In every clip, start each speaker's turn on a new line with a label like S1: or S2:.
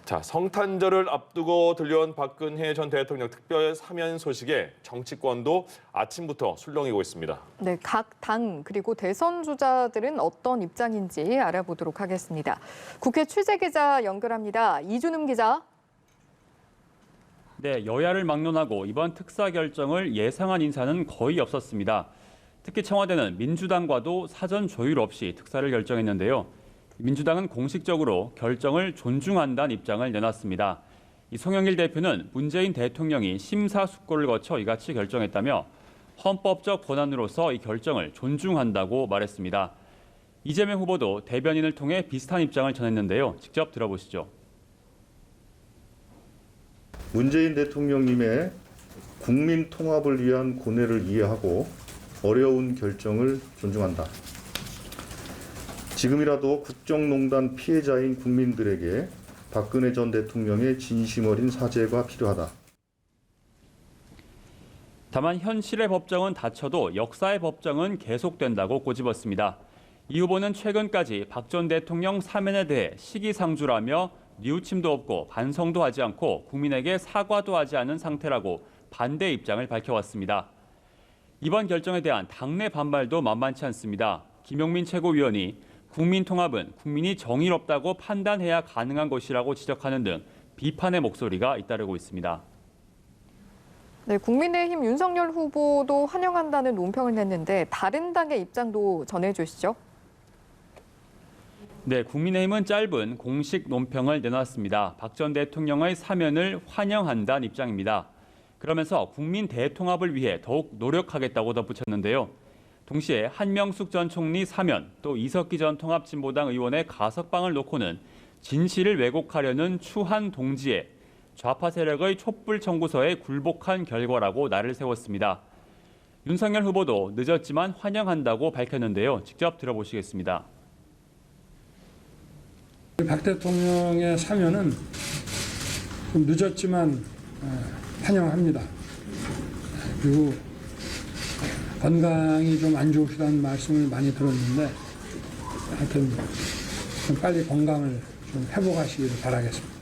S1: 자, 성탄절을 앞두고 들려온 박근혜 전 대통령 특별 사면 소식에 정치권도 아침부터 술렁이고 있습니다.
S2: 네, 각 당 그리고 대선 주자들은 어떤 입장인지 알아보도록 하겠습니다. 국회 취재기자 연결합니다. 이준음 기자.
S3: 네, 여야를 막론하고 이번 특사 결정을 예상한 인사는 거의 없었습니다. 특히 청와대는 민주당과도 사전 조율 없이 특사를 결정했는데요. 민주당은 공식적으로 결정을 존중한다는 입장을 내놨습니다. 송영길 대표는 문재인 대통령이 심사숙고를 거쳐 이같이 결정했다며 헌법적 권한으로서 이 결정을 존중한다고 말했습니다. 이재명 후보도 대변인을 통해 비슷한 입장을 전했는데요. 직접 들어보시죠.
S4: 문재인 대통령님의 국민 통합을 위한 고뇌를 이해하고 어려운 결정을 존중한다. 지금이라도 국정농단 피해자인 국민들에게 박근혜 전 대통령의 진심 어린 사죄가 필요하다.
S3: 다만 현실의 법정은 닫혀도 역사의 법정은 계속된다고 꼬집었습니다. 이 후보는 최근까지 박 전 대통령 사면에 대해 시기상조라며 뉘우침도 없고 반성도 하지 않고 국민에게 사과도 하지 않은 상태라고 반대 입장을 밝혀왔습니다. 이번 결정에 대한 당내 반발도 만만치 않습니다. 김용민 최고위원이 국민 통합은 국민이 정의롭다고 판단해야 가능한 것이라고 지적하는 등 비판의 목소리가 잇따르고 있습니다.
S2: 네, 국민의힘 윤석열 후보도 환영한다는 논평을 냈는데 다른 당의 입장도 전해주시죠.
S3: 네, 국민의힘은 짧은 공식 논평을 내놨습니다. 박 전 대통령의 사면을 환영한다는 입장입니다. 그러면서 국민 대통합을 위해 더욱 노력하겠다고 덧붙였는데요. 동시에 한명숙 전 총리 사면, 또 이석기 전 통합진보당 의원의 가석방을 놓고는 진실을 왜곡하려는 추한 동지에 좌파 세력의 촛불 청구서에 굴복한 결과라고 날을 세웠습니다. 윤석열 후보도 늦었지만 환영한다고 밝혔는데요. 직접 들어보시겠습니다.
S5: 박 대통령의 사면은 좀 늦었지만 환영합니다. 그리고 건강이 좀 안 좋으시다는 말씀을 많이 들었는데 하여튼 좀 빨리 건강을 좀 회복하시기를 바라겠습니다.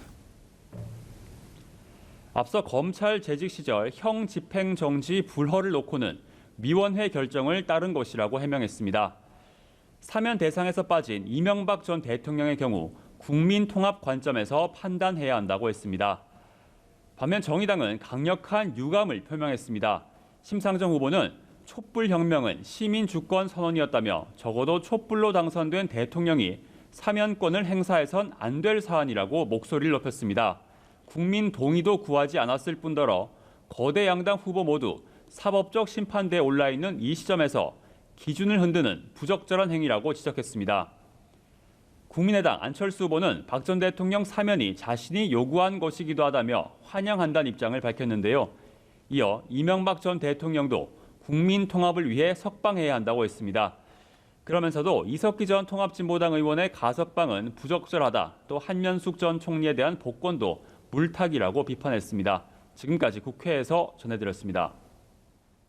S3: 앞서 검찰 재직 시절 형 집행정지 불허를 놓고는 위원회 결정을 따른 것이라고 해명했습니다. 사면 대상에서 빠진 이명박 전 대통령의 경우 국민 통합 관점에서 판단해야 한다고 했습니다. 반면 정의당은 강력한 유감을 표명했습니다. 심상정 후보는 촛불혁명은 시민 주권 선언이었다며 적어도 촛불로 당선된 대통령이 사면권을 행사해선 안 될 사안이라고 목소리를 높였습니다. 국민 동의도 구하지 않았을 뿐더러 거대 양당 후보 모두 사법적 심판대에 올라 있는 이 시점에서 기준을 흔드는 부적절한 행위라고 지적했습니다. 국민의당 안철수 후보는 박 전 대통령 사면이 자신이 요구한 것이기도 하다며 환영한다는 입장을 밝혔는데요. 이어 이명박 전 대통령도 국민 통합을 위해 석방해야 한다고 했습니다. 그러면서도 이석기 전 통합진보당 의원의 가석방은 부적절하다, 또 한명숙 전 총리에 대한 복권도 물타기라고 비판했습니다. 지금까지 국회에서 전해드렸습니다.